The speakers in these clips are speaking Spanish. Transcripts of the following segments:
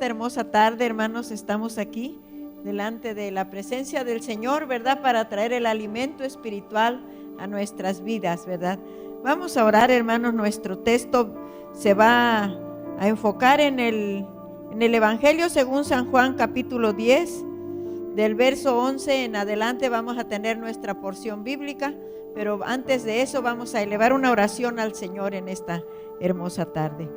esta hermosa tarde, hermanos, estamos aquí delante de la presencia del Señor, ¿verdad? Para traer el alimento espiritual a nuestras vidas, ¿verdad? Vamos a orar, hermanos. Nuestro texto se va a enfocar en el Evangelio según San Juan, capítulo 10, del verso 11 en adelante vamos a tener nuestra porción bíblica, pero antes de eso vamos a elevar una oración al Señor en esta hermosa tarde.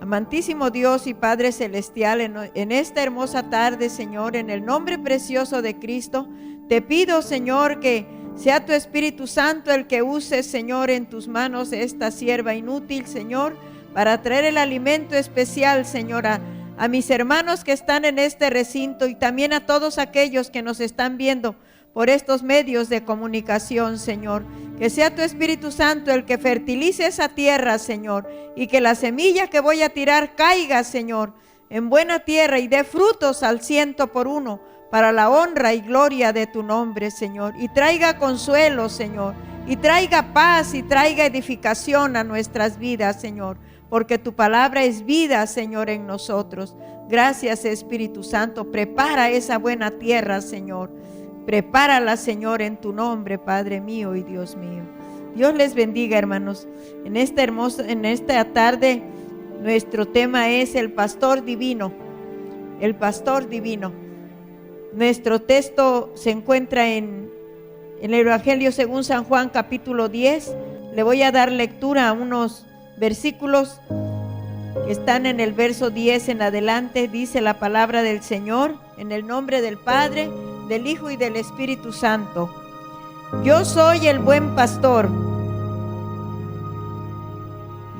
Amantísimo Dios y Padre Celestial, en esta hermosa tarde, Señor, en el nombre precioso de Cristo, te pido, Señor, que sea tu Espíritu Santo el que use, Señor, en tus manos esta sierva inútil, Señor, para traer el alimento especial, Señor, a mis hermanos que están en este recinto y también a todos aquellos que nos están viendo por estos medios de comunicación, Señor. Que sea tu Espíritu Santo el que fertilice esa tierra, Señor, y que la semilla que voy a tirar caiga, Señor, en buena tierra y dé frutos al 100 por 1 para la honra y gloria de tu nombre, Señor, y traiga consuelo, Señor, y traiga paz y traiga edificación a nuestras vidas, Señor, porque tu palabra es vida, Señor, en nosotros. Gracias, Espíritu Santo. Prepara esa buena tierra, Señor. Prepárala, Señor, en tu nombre, Padre mío y Dios mío. Dios les bendiga, hermanos. En esta tarde, nuestro tema es el pastor divino. El pastor divino. Nuestro texto se encuentra en el Evangelio según San Juan, capítulo 10. Le voy a dar lectura a unos versículos que están en el verso 10 en adelante. Dice la palabra del Señor, en el nombre del Padre, del Hijo y del Espíritu Santo. Yo soy el buen pastor,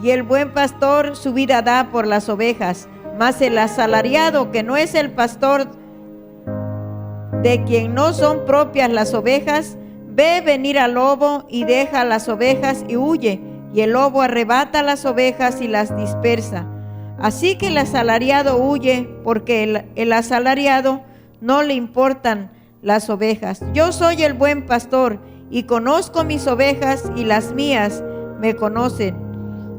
y el buen pastor su vida da por las ovejas, mas el asalariado, que no es el pastor, de quien no son propias las ovejas, ve venir al lobo y deja las ovejas y huye, y el lobo arrebata las ovejas y las dispersa. Así que el asalariado huye, porque el asalariado no le importan las ovejas. Yo soy el buen pastor y conozco mis ovejas, y las mías me conocen,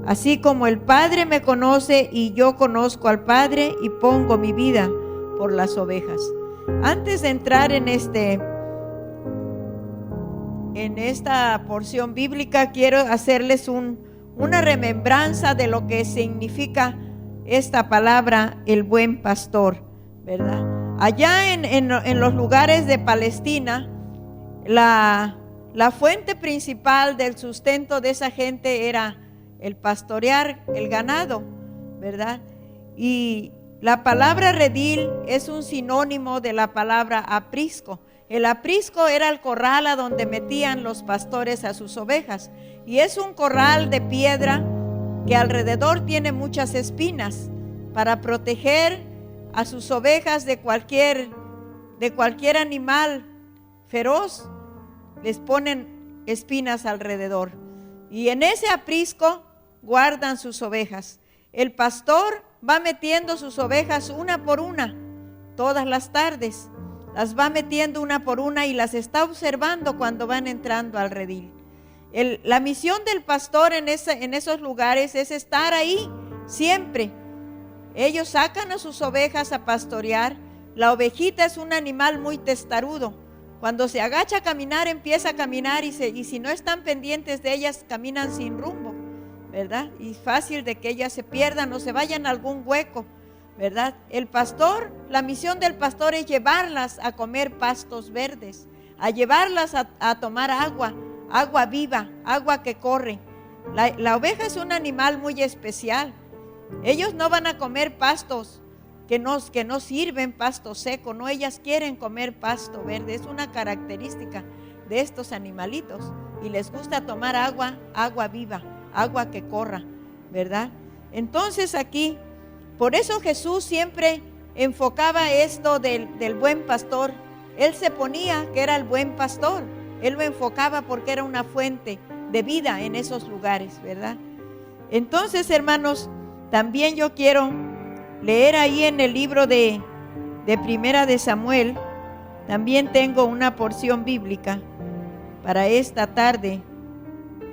así como el Padre me conoce y yo conozco al Padre y pongo mi vida por las ovejas. Antes de entrar en esta porción bíblica, quiero hacerles una remembranza de lo que significa esta palabra, el buen pastor, ¿verdad? Allá en los lugares de Palestina, la fuente principal del sustento de esa gente era el pastorear el ganado, ¿verdad? Y la palabra redil es un sinónimo de la palabra aprisco. El aprisco era el corral a donde metían los pastores a sus ovejas, y es un corral de piedra que alrededor tiene muchas espinas para proteger a sus ovejas de cualquier animal feroz. Les ponen espinas alrededor, y en ese aprisco guardan sus ovejas. El pastor va metiendo sus ovejas una por una todas las tardes. Las va metiendo una por una y las está observando cuando van entrando al redil. La misión del pastor en esos lugares es estar ahí siempre. Ellos sacan a sus ovejas a pastorear. La ovejita es un animal muy testarudo. Cuando se agacha a caminar, empieza a caminar, y si no están pendientes de ellas, caminan sin rumbo, ¿verdad? Y fácil de que ellas se pierdan o se vayan a algún hueco, ¿verdad? El pastor, la misión del pastor es llevarlas a comer pastos verdes, a llevarlas a tomar agua viva, agua que corre. La oveja es un animal muy especial. Ellos no van a comer pastos que no sirven, pasto seco, no, ellas quieren comer pasto verde. Es una característica de estos animalitos, y les gusta tomar agua viva, agua que corra, ¿verdad? Entonces aquí, por eso Jesús siempre enfocaba esto del buen pastor. Él se ponía que era el buen pastor, él lo enfocaba porque era una fuente de vida en esos lugares, ¿verdad? Entonces, hermanos, también yo quiero leer ahí en el libro de Primera de Samuel. También tengo una porción bíblica para esta tarde.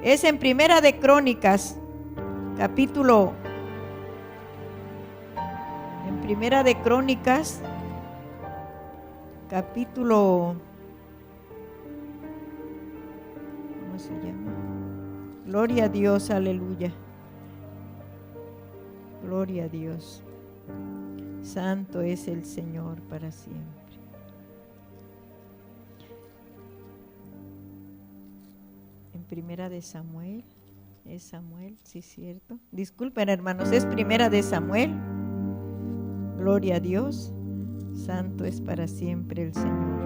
Es en Primera de Crónicas, capítulo Primera de Crónicas, capítulo, ¿cómo se llama? Gloria a Dios, aleluya. Gloria a Dios. Santo es el Señor para siempre. En Primera de Samuel, es Samuel, sí, cierto. Disculpen, hermanos, es Primera de Samuel. Gloria a Dios. Santo es para siempre el Señor.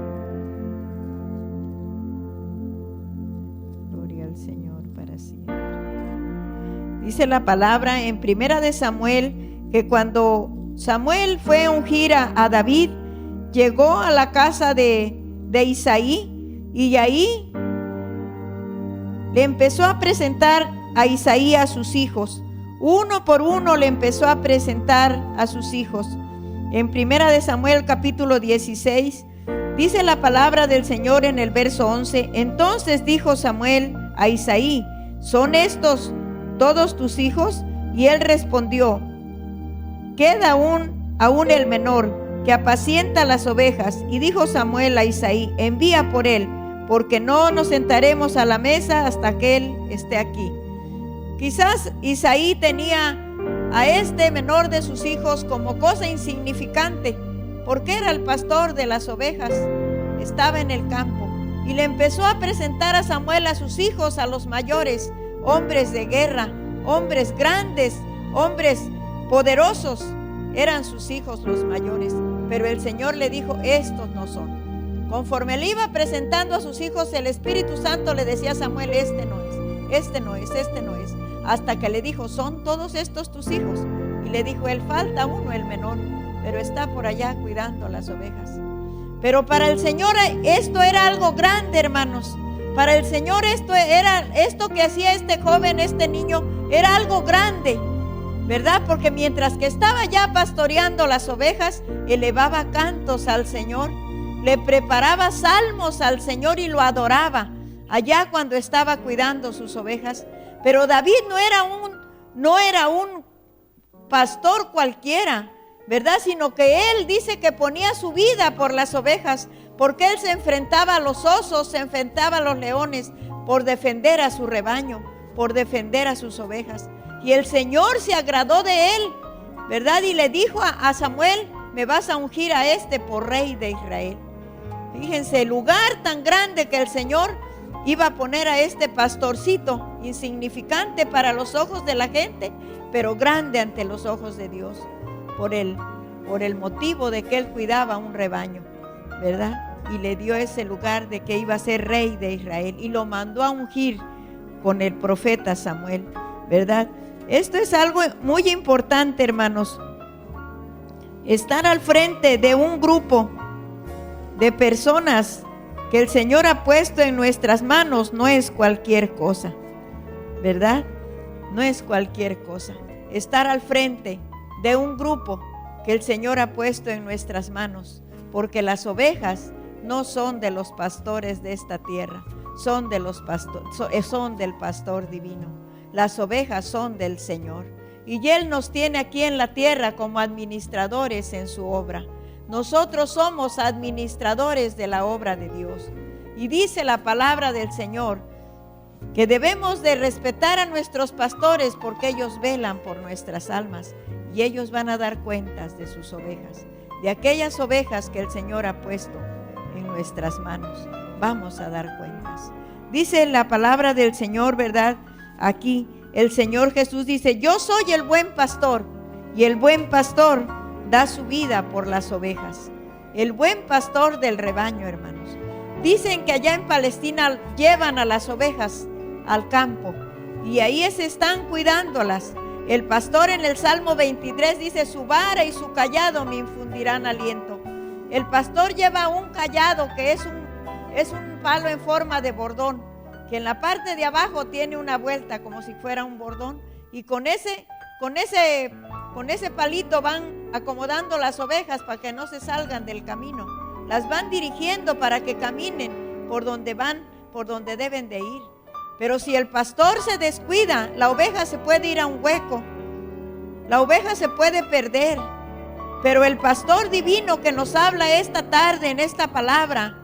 Gloria al Señor para siempre. Dice la palabra en Primera de Samuel que cuando Samuel fue a ungir a David, llegó a la casa de Isaí y ahí le empezó a presentar a Isaí a sus hijos. Uno por uno le empezó a presentar a sus hijos. En Primera de Samuel capítulo 16 dice la palabra del Señor en el verso 11: entonces dijo Samuel a Isaí: ¿son estos todos tus hijos? Y él respondió: queda aún el menor, que apacienta las ovejas. Y dijo Samuel a Isaí: envía por él, porque no nos sentaremos a la mesa hasta que él esté aquí. Quizás Isaí tenía a este menor de sus hijos como cosa insignificante, porque era el pastor de las ovejas, estaba en el campo, y le empezó a presentar a Samuel a sus hijos, a los mayores, hombres de guerra, hombres grandes, hombres poderosos. Eran sus hijos los mayores, pero el Señor le dijo: estos no son. Conforme le iba presentando a sus hijos, el Espíritu Santo le decía a Samuel: este no es, este no es, este no es, hasta que le dijo: ¿son todos estos tus hijos? Y le dijo él: falta uno, el menor, pero está por allá cuidando las ovejas. Pero para el Señor esto era algo grande, hermanos. Para el Señor esto que hacía este joven, este niño, era algo grande, ¿verdad? Porque mientras que estaba ya pastoreando las ovejas, elevaba cantos al Señor, le preparaba salmos al Señor y lo adoraba allá cuando estaba cuidando sus ovejas. Pero David no era un pastor cualquiera, ¿verdad? Sino que él dice que ponía su vida por las ovejas, porque él se enfrentaba a los osos, se enfrentaba a los leones por defender a su rebaño, por defender a sus ovejas. Y el Señor se agradó de él, ¿verdad? Y le dijo a Samuel: me vas a ungir a este por rey de Israel. Fíjense el lugar tan grande que el Señor iba a poner a este pastorcito, insignificante para los ojos de la gente, pero grande ante los ojos de Dios, por el motivo de que él cuidaba un rebaño, ¿verdad? Y le dio ese lugar de que iba a ser rey de Israel y lo mandó a ungir con el profeta Samuel, ¿verdad? Esto es algo muy importante, hermanos. Estar al frente de un grupo de personas que el Señor ha puesto en nuestras manos no es cualquier cosa, ¿verdad? No es cualquier cosa. Estar al frente de un grupo que el Señor ha puesto en nuestras manos, porque las ovejas no son de los pastores de esta tierra, son del pastor divino. Las ovejas son del Señor, y Él nos tiene aquí en la tierra como administradores en su obra. Nosotros somos administradores de la obra de Dios. Y dice la palabra del Señor que debemos de respetar a nuestros pastores, porque ellos velan por nuestras almas y ellos van a dar cuentas de sus ovejas, de aquellas ovejas que el Señor ha puesto en nuestras manos. Vamos a dar cuentas. Dice la palabra del Señor, ¿verdad? Aquí el Señor Jesús dice: yo soy el buen pastor, y el buen pastor da su vida por las ovejas. El buen pastor del rebaño, hermanos. Dicen que allá en Palestina llevan a las ovejas al campo y ahí se están cuidándolas. El pastor en el Salmo 23 dice: su vara y su callado me infundirán aliento. El pastor lleva un callado que es un palo en forma de bordón, que en la parte de abajo tiene una vuelta como si fuera un bordón, y con ese palito van acomodando las ovejas para que no se salgan del camino. Las van dirigiendo para que caminen por donde deben de ir. Pero si el pastor se descuida, la oveja se puede ir a un hueco, la oveja se puede perder. Pero el pastor divino que nos habla esta tarde en esta palabra,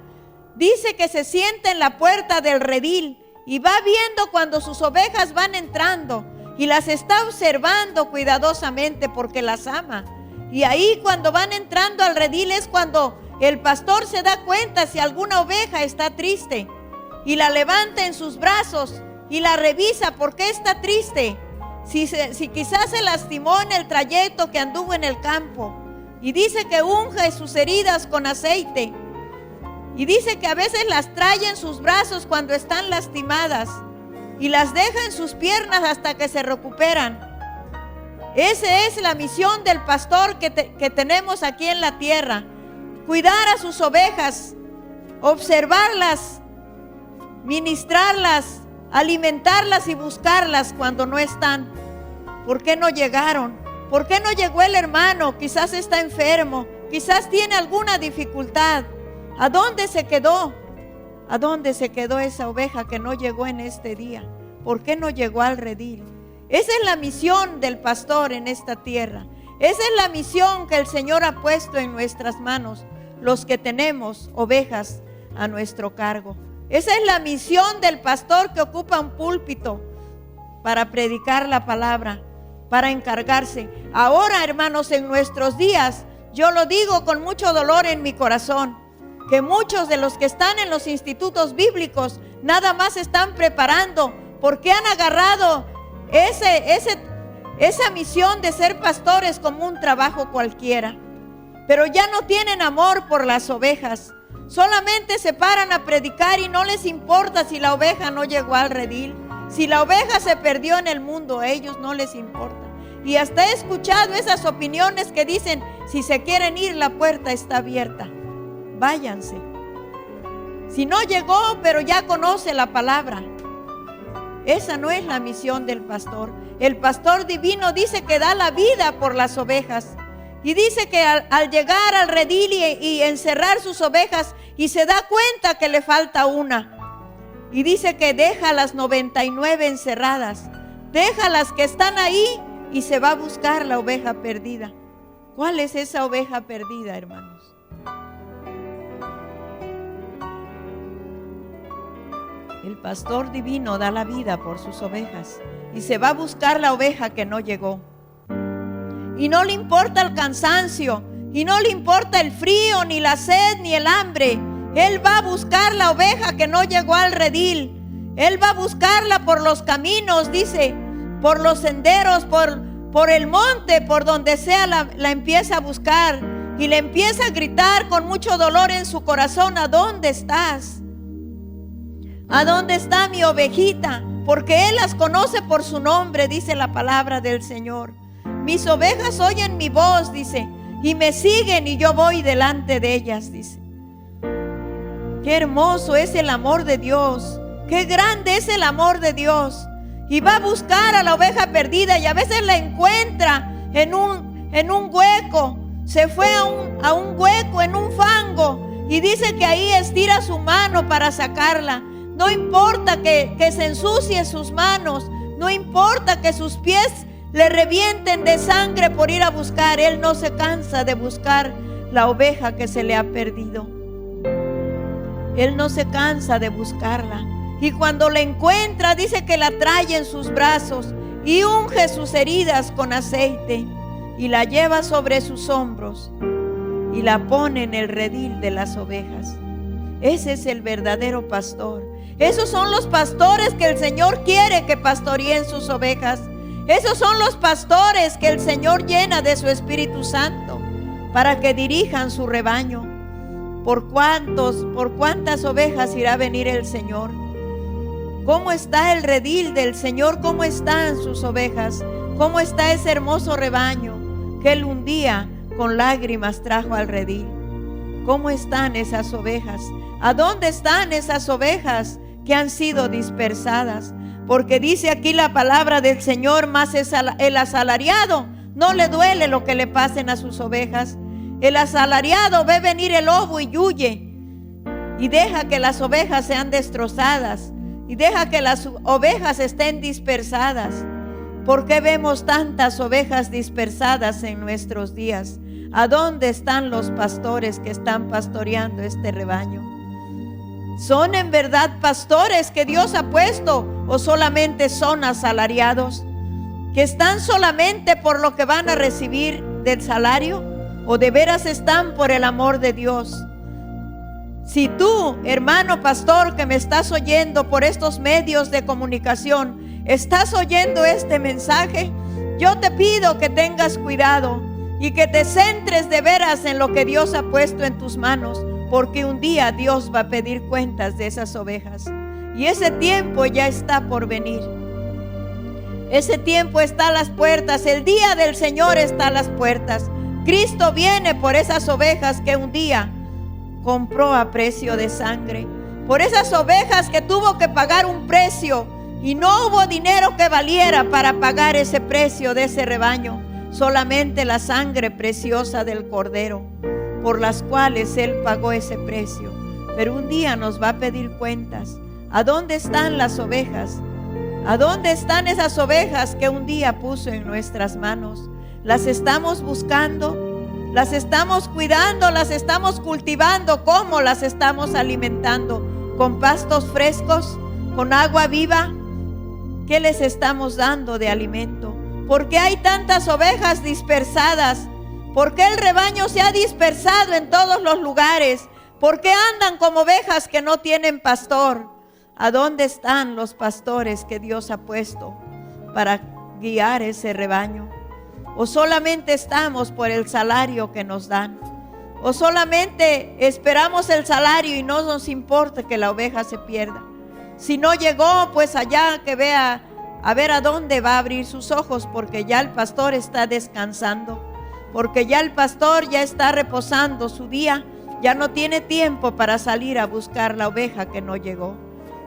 dice que se sienta en la puerta del redil y va viendo cuando sus ovejas van entrando y las está observando cuidadosamente porque las ama. Y ahí cuando van entrando al redil es cuando el pastor se da cuenta si alguna oveja está triste y la levanta en sus brazos y la revisa por qué está triste. Si quizás se lastimó en el trayecto que anduvo en el campo, y dice que unge sus heridas con aceite, y dice que a veces las trae en sus brazos cuando están lastimadas y las deja en sus piernas hasta que se recuperan. Esa es la misión del pastor que tenemos aquí en la tierra: cuidar a sus ovejas, observarlas, ministrarlas, alimentarlas y buscarlas cuando no están. ¿Por qué no llegaron? ¿Por qué no llegó el hermano? Quizás está enfermo, quizás tiene alguna dificultad. ¿A dónde se quedó? ¿A dónde se quedó esa oveja que no llegó en este día? ¿Por qué no llegó al redil? Esa es la misión del pastor en esta tierra. Esa es la misión que el Señor ha puesto en nuestras manos, los que tenemos ovejas a nuestro cargo. Esa es la misión del pastor que ocupa un púlpito para predicar la palabra, para encargarse. Ahora, hermanos, en nuestros días, yo lo digo con mucho dolor en mi corazón, que muchos de los que están en los institutos bíblicos nada más están preparando porque han agarrado esa misión de ser pastores como un trabajo cualquiera, pero ya no tienen amor por las ovejas. Solamente se paran a predicar y no les importa si la oveja no llegó al redil, si la oveja se perdió en el mundo, a ellos no les importa. Y hasta he escuchado esas opiniones que dicen: si se quieren ir, la puerta está abierta, váyanse. Si no llegó, pero ya conoce la palabra. Esa no es la misión del pastor. El pastor divino dice que da la vida por las ovejas. Y dice que al llegar al redil y encerrar sus ovejas, y se da cuenta que le falta una, y dice que deja las 99 encerradas, deja las que están ahí y se va a buscar la oveja perdida. ¿Cuál es esa oveja perdida, hermanos? El pastor divino da la vida por sus ovejas y se va a buscar la oveja que no llegó. Y no le importa el cansancio, y no le importa el frío, ni la sed, ni el hambre. Él va a buscar la oveja que no llegó al redil. Él va a buscarla por los caminos, dice, por los senderos, por el monte, por donde sea la empieza a buscar. Y le empieza a gritar con mucho dolor en su corazón: ¿a dónde estás? ¿A dónde está mi ovejita? Porque Él las conoce por su nombre, dice la palabra del Señor. Mis ovejas oyen mi voz, dice, y me siguen y yo voy delante de ellas, dice. Qué hermoso es el amor de Dios, qué grande es el amor de Dios. Y va a buscar a la oveja perdida y a veces la encuentra en un hueco. Se fue a un hueco, en un fango, y dice que ahí estira su mano para sacarla. No importa que se ensucie sus manos, no importa que sus pies le revienten de sangre por ir a buscar. Él no se cansa de buscar la oveja que se le ha perdido. Él no se cansa de buscarla. Y cuando la encuentra, dice que la trae en sus brazos y unge sus heridas con aceite y la lleva sobre sus hombros y la pone en el redil de las ovejas. Ese es el verdadero pastor. Esos son los pastores que el Señor quiere que pastoreen sus ovejas. Esos son los pastores que el Señor llena de su Espíritu Santo para que dirijan su rebaño. ¿Por cuántas ovejas irá a venir el Señor? ¿Cómo está el redil del Señor? ¿Cómo están sus ovejas? ¿Cómo está ese hermoso rebaño que Él un día con lágrimas trajo al redil? ¿Cómo están esas ovejas? ¿A dónde están esas ovejas que han sido dispersadas? Porque dice aquí la palabra del Señor: más el asalariado no le duele lo que le pasen a sus ovejas. El asalariado ve venir el lobo y huye, y deja que las ovejas sean destrozadas, y deja que las ovejas estén dispersadas. ¿Por qué vemos tantas ovejas dispersadas en nuestros días? ¿A dónde están los pastores que están pastoreando este rebaño? ¿Son en verdad pastores que Dios ha puesto o solamente son asalariados? ¿Que están solamente por lo que van a recibir del salario? ¿O de veras están por el amor de Dios? Si tú, hermano pastor, que me estás oyendo por estos medios de comunicación, estás oyendo este mensaje, yo te pido que tengas cuidado y que te centres de veras en lo que Dios ha puesto en tus manos, porque un día Dios va a pedir cuentas de esas ovejas y ese tiempo ya está por venir. Ese tiempo está a las puertas, el día del Señor está a las puertas. Cristo viene por esas ovejas que un día compró a precio de sangre, por esas ovejas que tuvo que pagar un precio y no hubo dinero que valiera para pagar ese precio de ese rebaño, solamente la sangre preciosa del Cordero, por las cuales Él pagó ese precio. Pero un día nos va a pedir cuentas. ¿A dónde están las ovejas? ¿A dónde están esas ovejas que un día puso en nuestras manos? ¿Las estamos buscando? ¿Las estamos cuidando? ¿Las estamos cultivando? ¿Cómo las estamos alimentando? ¿Con pastos frescos? ¿Con agua viva? ¿Qué les estamos dando de alimento? ¿Por qué hay tantas ovejas dispersadas? ¿Por qué el rebaño se ha dispersado en todos los lugares? ¿Por qué andan como ovejas que no tienen pastor? ¿A dónde están los pastores que Dios ha puesto para guiar ese rebaño? ¿O solamente estamos por el salario que nos dan? ¿O solamente esperamos el salario y no nos importa que la oveja se pierda? Si no llegó, pues allá que vea a ver a dónde va a abrir sus ojos, porque ya el pastor está descansando, porque ya el pastor ya está reposando su día, ya no tiene tiempo para salir a buscar la oveja que no llegó.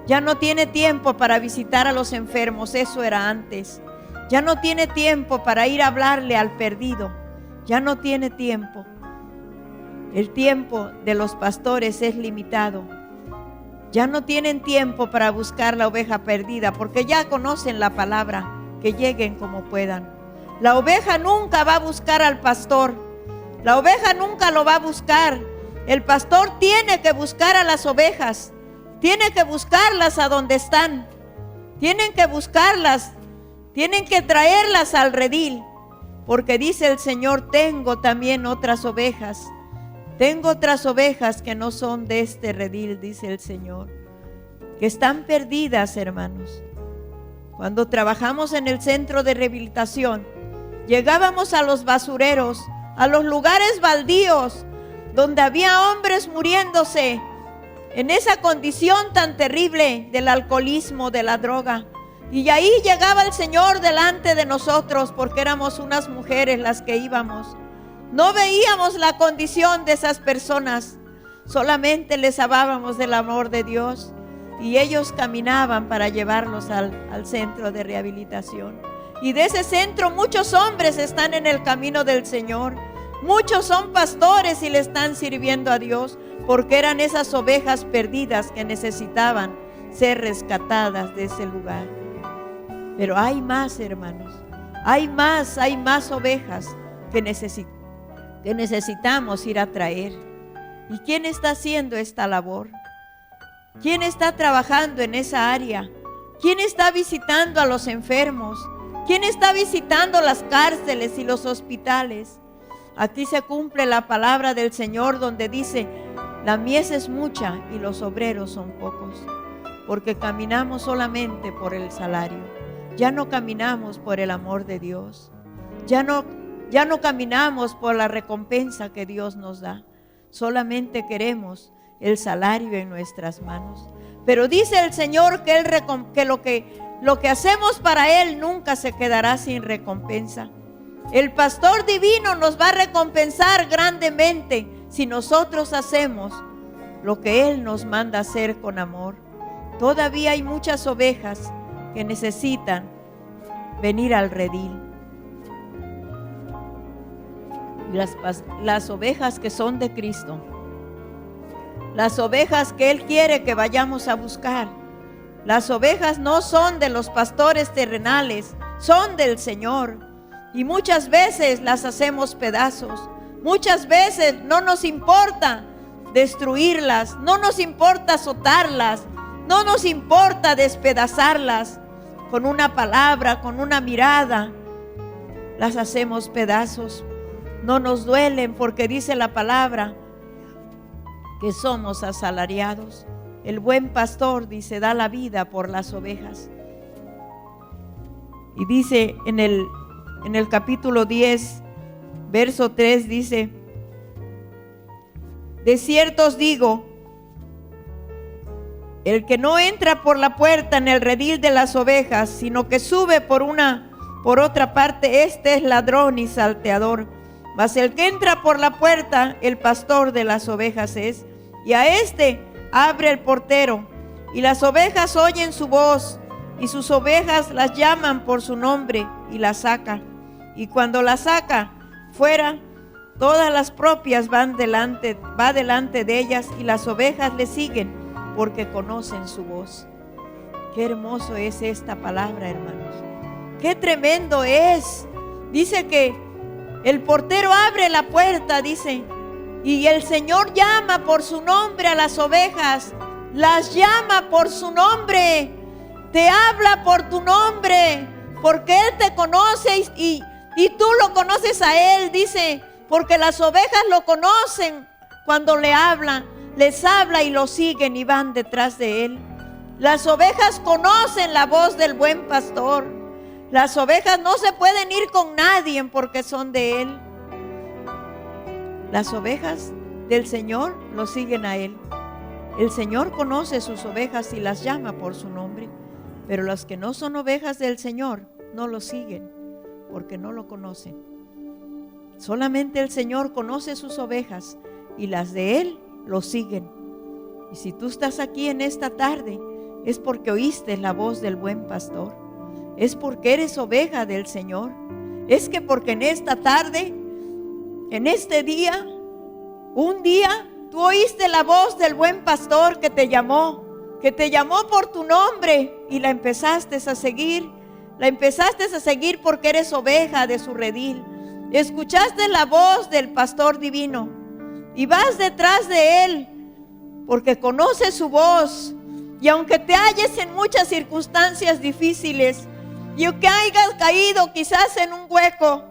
Ya no tiene tiempo para visitar a los enfermos, eso era antes. Ya no tiene tiempo para ir a hablarle al perdido. Ya no tiene tiempo. El tiempo de los pastores es limitado. Ya no tienen tiempo para buscar la oveja perdida, porque ya conocen la palabra, que lleguen como puedan. La oveja nunca va a buscar al pastor. La oveja nunca lo va a buscar. El pastor tiene que buscar a las ovejas. Tiene que buscarlas a donde están. Tienen que buscarlas. Tienen que traerlas al redil, porque dice el Señor, tengo también otras ovejas. Tengo otras ovejas que no son de este redil, dice el Señor, que están perdidas, hermanos. Cuando trabajamos en el centro de rehabilitación, llegábamos a los basureros, a los lugares baldíos, donde había hombres muriéndose en esa condición tan terrible del alcoholismo, de la droga. Y ahí llegaba el Señor delante de nosotros, porque éramos unas mujeres las que íbamos. No veíamos la condición de esas personas, solamente les hablábamos del amor de Dios, y ellos caminaban para llevarlos al centro de rehabilitación. Y de ese centro muchos hombres están en el camino del Señor, muchos son pastores y le están sirviendo a Dios, porque eran esas ovejas perdidas que necesitaban ser rescatadas de ese lugar. Pero hay más, hermanos, hay más ovejas que necesitamos ir a traer. ¿Y quién está haciendo esta labor? ¿Quién está trabajando en esa área? ¿Quién está visitando a los enfermos? ¿Quién está visitando las cárceles y los hospitales? Aquí se cumple la palabra del Señor donde dice, la mies es mucha y los obreros son pocos, porque caminamos solamente por el salario. Ya no caminamos por el amor de Dios. Ya no caminamos por la recompensa que Dios nos da. Solamente queremos el salario en nuestras manos. Pero dice el Señor que lo que hacemos para Él nunca se quedará sin recompensa. El pastor divino nos va a recompensar grandemente si nosotros hacemos lo que Él nos manda hacer con amor. Todavía hay muchas ovejas que necesitan venir al redil. Las ovejas que son de Cristo, las ovejas que Él quiere que vayamos a buscar, las ovejas no son de los pastores terrenales, son del Señor. Y muchas veces las hacemos pedazos, Muchas veces no nos importa destruirlas, no nos importa azotarlas, no nos importa despedazarlas. Con una palabra, con una mirada, las hacemos pedazos. No nos duelen porque dice la palabra que somos asalariados. El buen pastor, dice, da la vida por las ovejas. Y dice en el capítulo 10, verso 3, dice: de cierto os digo, el que no entra por la puerta en el redil de las ovejas, sino que sube por otra parte, este es ladrón y salteador. Mas el que entra por la puerta, el pastor de las ovejas es, y a este abre el portero, y las ovejas oyen su voz, y sus ovejas las llaman por su nombre, y las saca. Y cuando las saca fuera, todas las propias va delante de ellas, y las ovejas le siguen, porque conocen su voz. Qué hermoso es esta palabra, hermanos. Qué tremendo es. Dice que el portero abre la puerta, dice, y el Señor llama por su nombre a las ovejas. Las llama por su nombre. Te habla por tu nombre, porque Él te conoce y tú lo conoces a Él, dice, porque las ovejas lo conocen cuando le hablan. Les habla y lo siguen y van detrás de Él. Las ovejas conocen la voz del buen pastor. Las ovejas no se pueden ir con nadie porque son de Él. Las ovejas del Señor lo siguen a Él. El Señor conoce sus ovejas y las llama por su nombre. Pero las que no son ovejas del Señor no lo siguen porque no lo conocen. Solamente el Señor conoce sus ovejas y las de Él lo siguen. Y si tú estás aquí en esta tarde, es porque oíste la voz del buen pastor. Es porque eres oveja del Señor. Es que porque en esta tarde, en este día, un día, tú oíste la voz del buen pastor que te llamó por tu nombre y la empezaste a seguir. La empezaste a seguir porque eres oveja de su redil. Escuchaste la voz del pastor divino y vas detrás de Él porque conoces su voz. Y aunque te halles en muchas circunstancias difíciles y aunque hayas caído quizás en un hueco,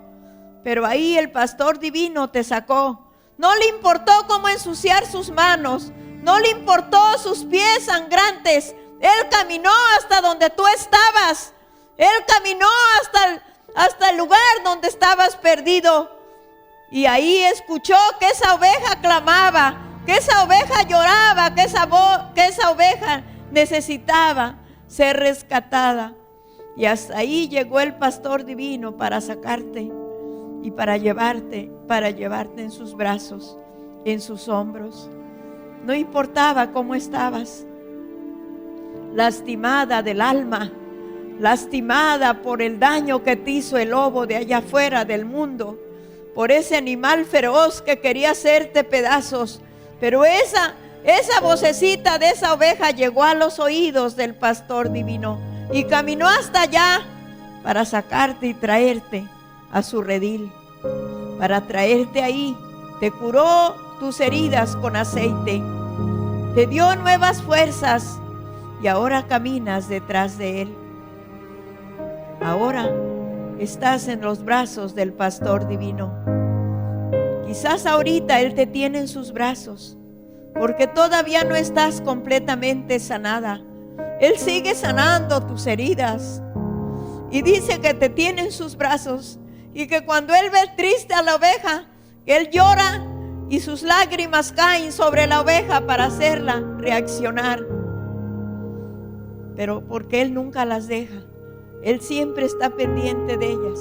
pero ahí el pastor divino te sacó. No le importó cómo ensuciar sus manos, no le importó sus pies sangrantes. Él caminó hasta donde tú estabas. Él caminó hasta el lugar donde estabas perdido. Y ahí escuchó que esa oveja clamaba, que esa oveja lloraba, que esa oveja necesitaba ser rescatada. Y hasta ahí llegó el pastor divino para sacarte y para llevarte en sus brazos, en sus hombros. No importaba cómo estabas, lastimada del alma, lastimada por el daño que te hizo el lobo de allá afuera del mundo, por ese animal feroz que quería hacerte pedazos. Pero esa vocecita de esa oveja llegó a los oídos del pastor divino y caminó hasta allá para sacarte y traerte a su redil, para traerte ahí. Te curó tus heridas con aceite, te dio nuevas fuerzas y ahora caminas detrás de Él. Ahora estás en los brazos del pastor divino. Quizás ahorita Él te tiene en sus brazos porque todavía no estás completamente sanada. Él sigue sanando tus heridas y dice que te tiene en sus brazos y que cuando Él ve triste a la oveja, Él llora y sus lágrimas caen sobre la oveja para hacerla reaccionar. Pero porque Él nunca las deja, Él siempre está pendiente de ellas.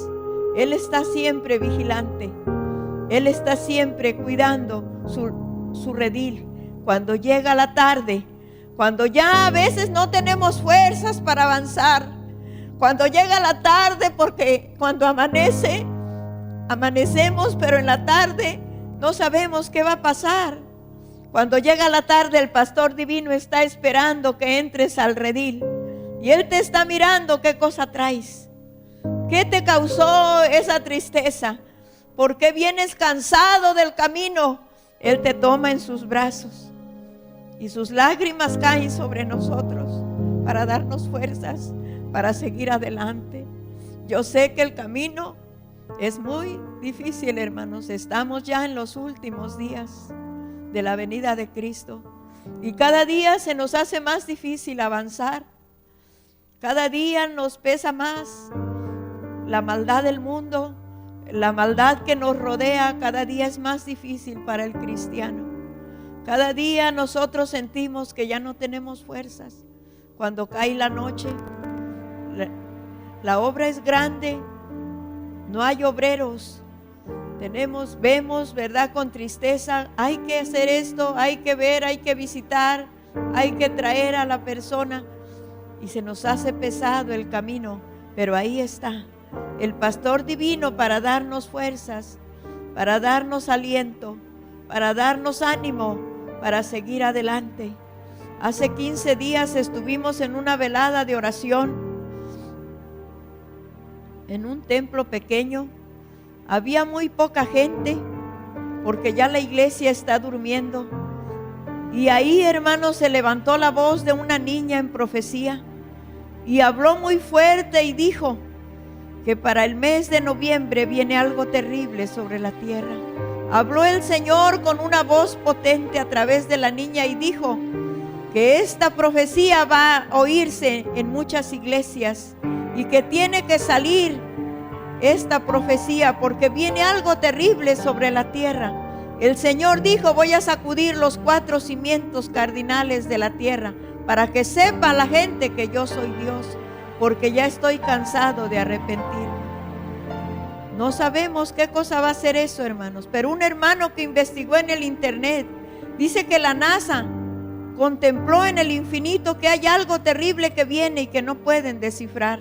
Él está siempre vigilante. Él está siempre cuidando su redil. Cuando llega la tarde, cuando ya a veces no tenemos fuerzas para avanzar, cuando llega la tarde, porque cuando amanecemos, pero en la tarde no sabemos qué va a pasar. Cuando llega la tarde, el pastor divino está esperando que entres al redil y Él te está mirando qué cosa traes, qué te causó esa tristeza, ¿Por qué vienes cansado del camino? Él te toma en sus brazos y sus lágrimas caen sobre nosotros para darnos fuerzas, para seguir adelante. Yo sé que el camino es muy difícil, hermanos. Estamos ya en los últimos días de la venida de Cristo y cada día se nos hace más difícil avanzar. Cada día nos pesa más la maldad del mundo, la maldad que nos rodea. Cada día es más difícil para el cristiano. Cada día nosotros sentimos que ya no tenemos fuerzas. Cuando cae la noche, la obra es grande, no hay obreros. Vemos, ¿verdad? Con tristeza, hay que hacer esto, hay que ver, hay que visitar, hay que traer a la persona. Y se nos hace pesado el camino, pero ahí está el pastor divino para darnos fuerzas, para darnos aliento, para darnos ánimo, para seguir adelante. Hace 15 días estuvimos en una velada de oración en un templo pequeño. Había muy poca gente porque ya la iglesia está durmiendo. Y ahí, hermanos, se levantó la voz de una niña en profecía y habló muy fuerte y dijo que para el mes de noviembre viene algo terrible sobre la tierra. Habló el Señor con una voz potente a través de la niña y dijo que esta profecía va a oírse en muchas iglesias y que tiene que salir esta profecía porque viene algo terrible sobre la tierra. El Señor dijo: voy a sacudir los 4 cimientos cardinales de la tierra para que sepa la gente que yo soy Dios, porque ya estoy cansado de arrepentirme. No sabemos qué cosa va a ser eso, hermanos, pero un hermano que investigó en el internet dice que la NASA contempló en el infinito que hay algo terrible que viene y que no pueden descifrar.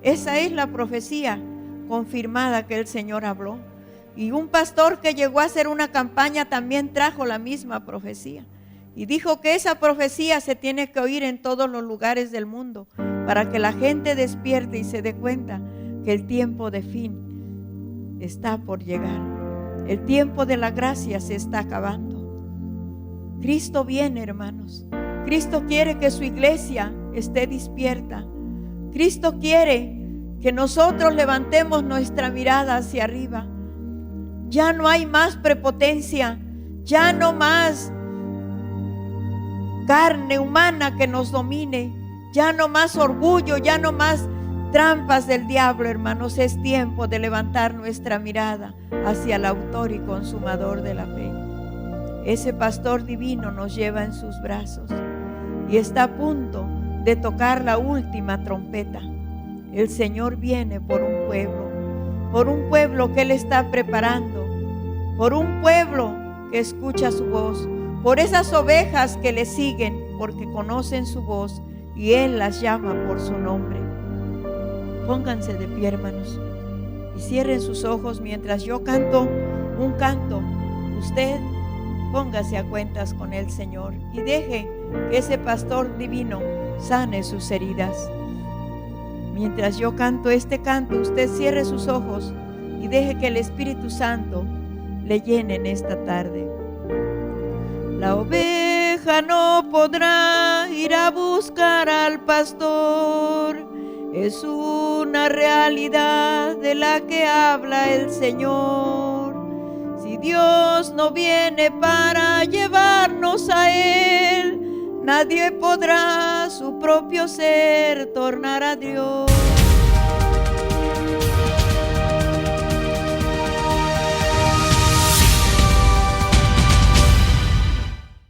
Esa es la profecía confirmada que el Señor habló. Y un pastor que llegó a hacer una campaña también trajo la misma profecía y dijo que esa profecía se tiene que oír en todos los lugares del mundo para que la gente despierte y se dé cuenta que el tiempo de fin está por llegar. El tiempo de la gracia se está acabando. Cristo viene, hermanos. Cristo quiere que su iglesia esté despierta. Cristo quiere que nosotros levantemos nuestra mirada hacia arriba. Ya no hay más prepotencia, ya no más carne humana que nos domine, ya no más orgullo, ya no más trampas del diablo, hermanos. Es tiempo de levantar nuestra mirada hacia el autor y consumador de la fe. Ese pastor divino nos lleva en sus brazos y está a punto de tocar la última trompeta. El Señor viene por un pueblo que Él está preparando, por un pueblo que escucha su voz, por esas ovejas que le siguen porque conocen su voz y Él las llama por su nombre. Pónganse de pie, hermanos, y cierren sus ojos mientras yo canto un canto. Usted póngase a cuentas con el Señor y deje que ese pastor divino sane sus heridas. Mientras yo canto este canto, usted cierre sus ojos y deje que el Espíritu Santo le llene en esta tarde. La oveja no podrá ir a buscar al pastor. Es una realidad de la que habla el Señor. Si Dios no viene para llevarnos a Él, nadie podrá su propio ser tornar a Dios.